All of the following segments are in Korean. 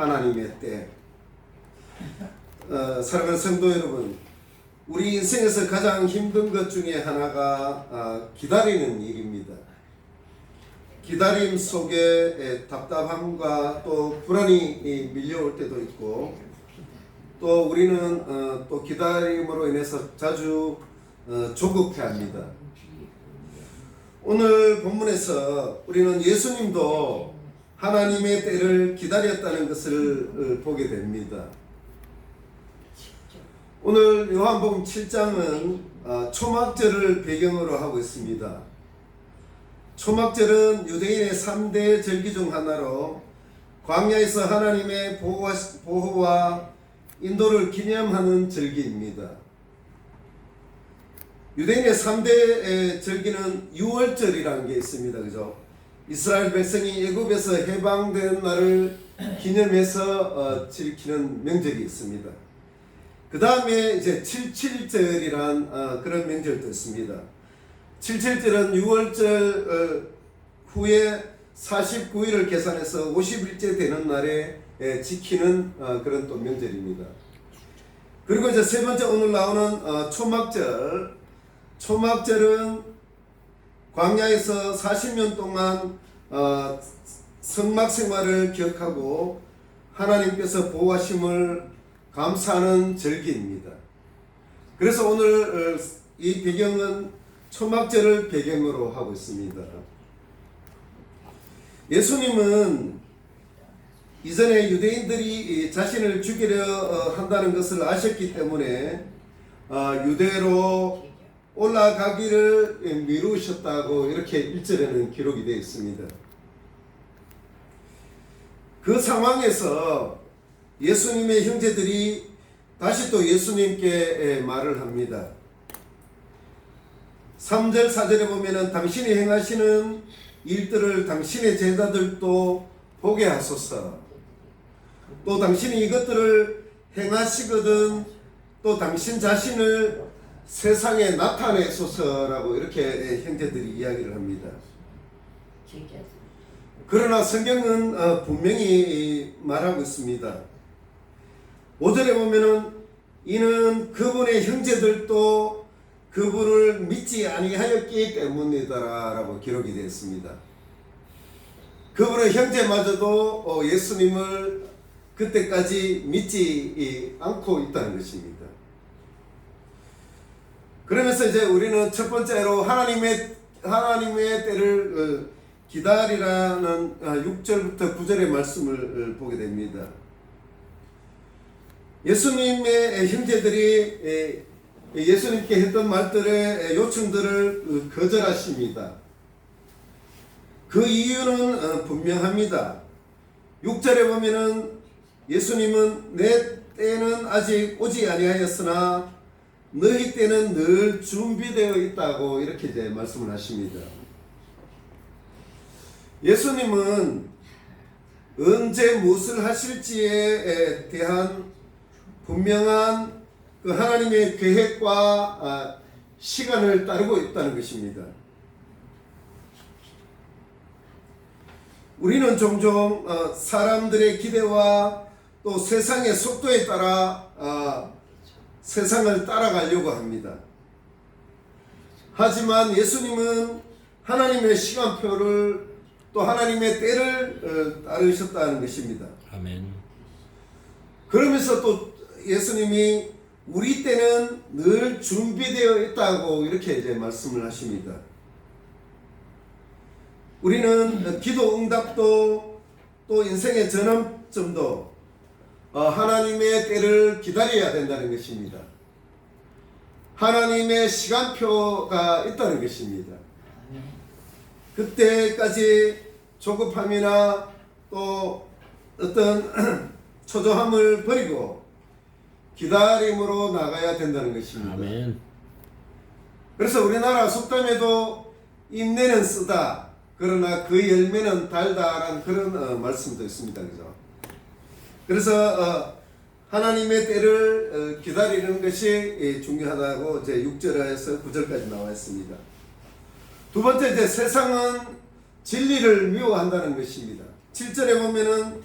하나님의 때. 사랑하는 성도 여러분, 우리 인생에서 가장 힘든 것 중에 하나가 기다리는 일입니다. 기다림 속에 답답함과 또 불안이 밀려올 때도 있고, 또 우리는 또 기다림으로 인해서 자주 조급해합니다. 오늘 본문에서 우리는 예수님도 하나님의 때를 기다렸다는 것을 보게 됩니다. 오늘 요한복음 7장은 초막절을 배경으로 하고 있습니다. 초막절은 유대인의 3대 절기 중 하나로 광야에서 하나님의 보호와 인도를 기념하는 절기입니다. 유대인의 3대 절기는 유월절이라는 게 있습니다. 그죠? 이스라엘 백성이 애굽에서 해방된 날을 기념해서 지키는 명절이 있습니다. 그 다음에 이제 77절이란 그런 명절도 있습니다. 77절은 유월절 후에 49일을 계산해서 50일째 되는 날에 지키는 그런 또 명절입니다. 그리고 이제 세 번째 오늘 나오는 초막절. 초막절은 광야에서 40년 동안 성막 생활을 기억하고 하나님께서 보호하심을 감사하는 절기입니다. 그래서 오늘 이 배경은 초막절을 배경으로 하고 있습니다. 예수님은 이전에 유대인들이 자신을 죽이려 한다는 것을 아셨기 때문에 유대로 올라가기를 미루셨다고 이렇게 1절에는 기록이 되어 있습니다. 그 상황에서 예수님의 형제들이 다시 또 예수님께 말을 합니다. 3절 4절에 보면은 당신이 행하시는 일들을 당신의 제자들도 보게 하소서. 또 당신이 이것들을 행하시거든 또 당신 자신을 세상에 나타내소서라고 이렇게 형제들이 이야기를 합니다. 그러나 성경은 분명히 말하고 있습니다. 5절에 보면은 이는 그분의 형제들도 그분을 믿지 아니하였기 때문이다라고 기록이 되어 있습니다. 그분의 형제마저도 예수님을 그때까지 믿지 않고 있다는 것입니다. 그러면서 이제 우리는 첫 번째로 하나님의 때를 기다리라는 6절부터 9절의 말씀을 보게 됩니다. 예수님의 형제들이 예수님께 했던 말들의 요청들을 거절하십니다. 그 이유는 분명합니다. 6절에 보면은 예수님은 내 때는 아직 오지 아니하였으나 너희 때는 늘 준비되어 있다고 이렇게 이제 말씀을 하십니다. 예수님은 언제 무엇을 하실지에 대한 분명한 그 하나님의 계획과 시간을 따르고 있다는 것입니다. 우리는 종종 사람들의 기대와 또 세상의 속도에 따라 세상을 따라가려고 합니다. 하지만 예수님은 하나님의 시간표를 또 하나님의 때를 따르셨다는 것입니다. 아멘. 그러면서 또 예수님이 우리 때는 늘 준비되어 있다고 이렇게 이제 말씀을 하십니다. 우리는 기도 응답도 또 인생의 전환점도 하나님의 때를 기다려야 된다는 것입니다. 하나님의 시간표가 있다는 것입니다. 그때까지 조급함이나 또 어떤 초조함을 버리고 기다림으로 나가야 된다는 것입니다. 아멘. 그래서 우리나라 속담에도 인내는 쓰다 그러나 그 열매는 달다라는 그런 말씀도 있습니다. 그죠? 그래서 하나님의 때를 기다리는 것이 중요하다고 이제 6절에서 9절까지 나와 있습니다. 두 번째, 이제 세상은 진리를 미워한다는 것입니다. 7절에 보면은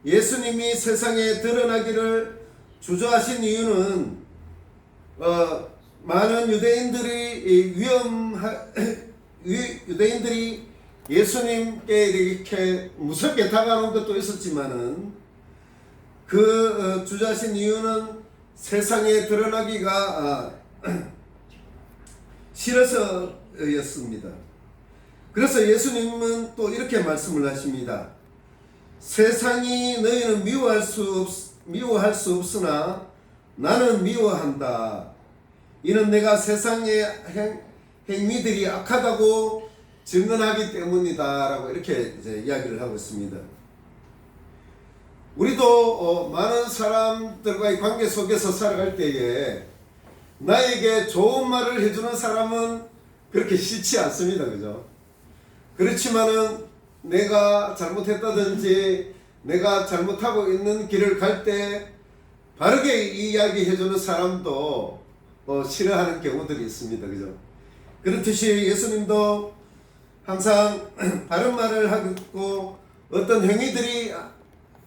예수님이 세상에 드러나기를 주저하신 이유는 많은 유대인들이 예수님께 이렇게 무섭게 다가오는 것도 있었지만은 주저하신 이유는 세상에 드러나기가 싫어서였습니다. 그래서 예수님은 또 이렇게 말씀을 하십니다. 세상이 너희는 미워할 수 없으나 나는 미워한다. 이는 내가 세상의 행위들이 악하다고 증언하기 때문이다 라고 이렇게 이제 이야기를 하고 있습니다. 우리도 많은 사람들과의 관계 속에서 살아갈 때에 나에게 좋은 말을 해주는 사람은 그렇게 싫지 않습니다. 그죠? 그렇지만은 내가 잘못했다든지 내가 잘못하고 있는 길을 갈 때 바르게 이야기해주는 사람도 싫어하는 경우들이 있습니다. 그죠? 그렇듯이 예수님도 항상 바른 말을 하고 어떤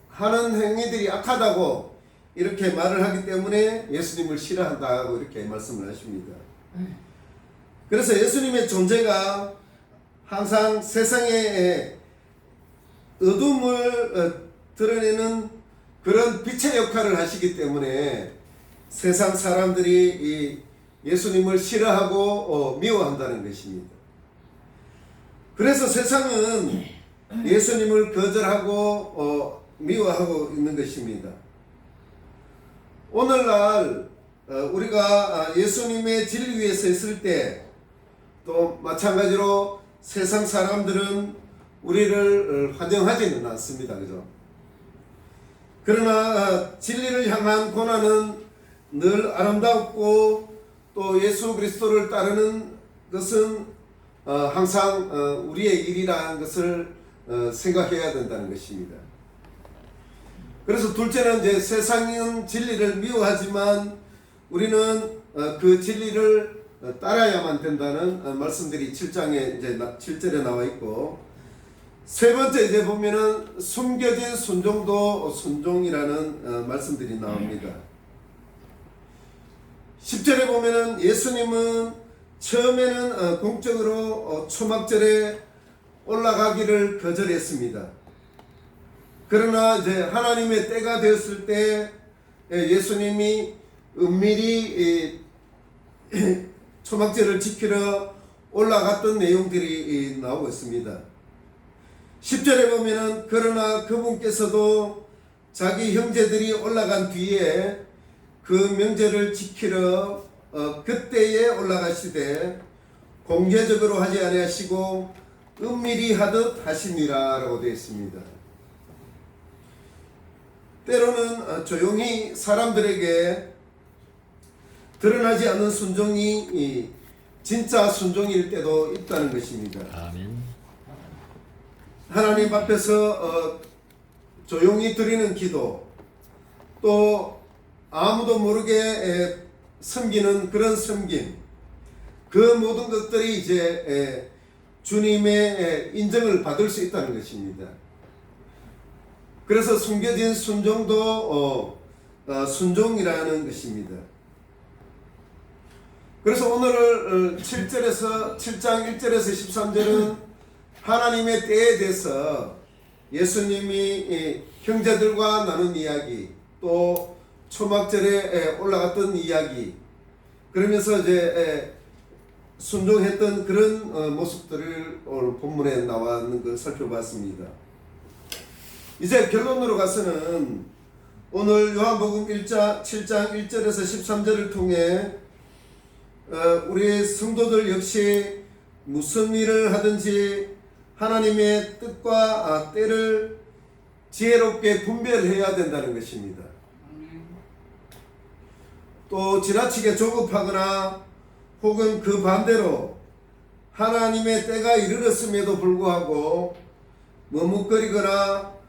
하는 행위들이 악하다고 이렇게 말을 하기 때문에 예수님을 싫어한다고 이렇게 말씀을 하십니다. 그래서 예수님의 존재가 항상 세상에 어둠을 드러내는 그런 빛의 역할을 하시기 때문에 세상 사람들이 예수님을 싫어하고 미워한다는 것입니다. 그래서 세상은 예수님을 거절하고 미워하고 있는 것입니다. 오늘날 우리가 예수님의 진리 위에 서 있을 때 또 마찬가지로 세상 사람들은 우리를 환영하지는 않습니다. 그죠? 그러나 진리를 향한 고난은 늘 아름답고 또 예수 그리스도를 따르는 것은 항상 우리의 일이라는 것을 생각해야 된다는 것입니다. 그래서 둘째는 이제 세상은 진리를 미워하지만 우리는 그 진리를 따라야만 된다는 말씀들이 7장에 이제 7절에 나와 있고, 세 번째 이제 보면은 숨겨진 순종도 순종이라는 말씀들이 나옵니다. 10절에 보면은 예수님은 처음에는 공적으로 초막절에 올라가기를 거절했습니다. 그러나 이제 하나님의 때가 되었을 때 예수님이 은밀히 초막절을 지키러 올라갔던 내용들이 나오고 있습니다. 10절에 보면은 그러나 그분께서도 자기 형제들이 올라간 뒤에 그 명절을 지키러 그때에 올라가시되 공개적으로 하지 아니하시고 은밀히 하듯 하시니라 라고 되어 있습니다. 때로는 조용히 사람들에게 드러나지 않는 순종이 진짜 순종일 때도 있다는 것입니다. 아멘. 하나님 앞에서 조용히 드리는 기도, 또 아무도 모르게 섬기는 그런 섬김, 그 모든 것들이 이제 주님의 인정을 받을 수 있다는 것입니다. 그래서 숨겨진 순종도 순종이라는 것입니다. 그래서 오늘 7장 1절에서 13절은 하나님의 때에 대해서 예수님이 형제들과 나눈 이야기, 또 초막절에 올라갔던 이야기, 그러면서 이제 순종했던 그런 모습들을 오늘 본문에 나와 있는 걸 살펴봤습니다. 이제 결론으로 가서는 오늘 요한복음 7장 1절에서 13절을 통해 우리 성도들 역시 무슨 일을 하든지 하나님의 뜻과 때를 지혜롭게 분별해야 된다는 것입니다. 또 지나치게 조급하거나 혹은 그 반대로 하나님의 때가 이르렀음에도 불구하고 머뭇거리거나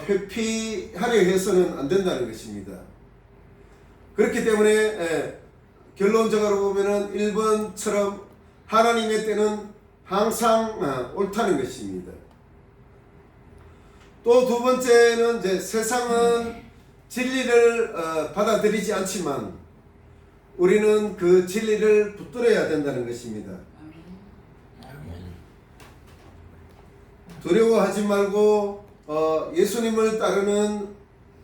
회피하려 해서는 안 된다는 것입니다. 그렇기 때문에 결론적으로 보면은 1번처럼 하나님의 때는 항상 옳다는 것입니다. 또 두 번째는 이제 세상은 진리를 받아들이지 않지만 우리는 그 진리를 붙들어야 된다는 것입니다. 두려워하지 말고 예수님을 따르는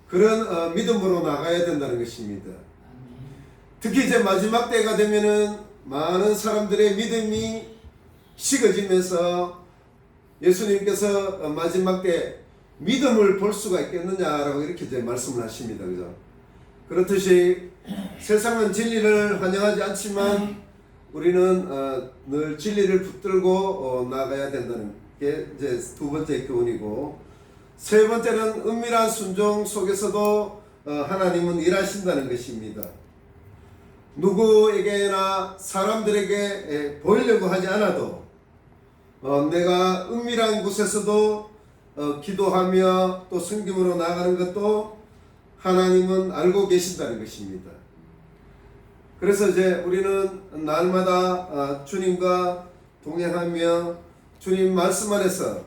그런 믿음으로 나가야 된다는 것입니다. 특히 이제 마지막 때가 되면은 많은 사람들의 믿음이 식어지면서 예수님께서 마지막 때 믿음을 볼 수가 있겠느냐라고 이렇게 이제 말씀을 하십니다. 그죠? 그렇듯이 세상은 진리를 환영하지 않지만 우리는 늘 진리를 붙들고 나가야 된다는 게 이제 두 번째 교훈이고, 세 번째는 은밀한 순종 속에서도 하나님은 일하신다는 것입니다. 누구에게나 사람들에게 보이려고 하지 않아도 내가 은밀한 곳에서도 기도하며 또 섬김으로 나가는 것도 하나님은 알고 계신다는 것입니다. 그래서 이제 우리는 날마다 주님과 동행하며 주님 말씀 안에서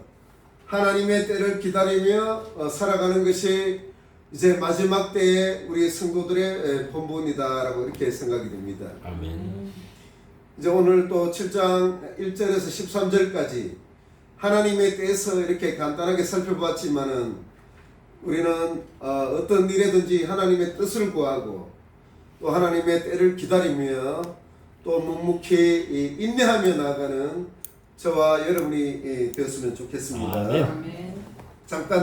하나님의 때를 기다리며 살아가는 것이 이제 마지막 때에 우리 성도들의 본분이다라고 이렇게 생각이 됩니다. 아멘. 이제 오늘 또 7장 1절에서 13절까지 하나님의 때에서 이렇게 간단하게 살펴봤지만은 우리는 어떤 일에든지 하나님의 뜻을 구하고 또 하나님의 때를 기다리며 또 묵묵히 인내하며 나아가는 저와 여러분이 되었으면 좋겠습니다. 아멘. 잠깐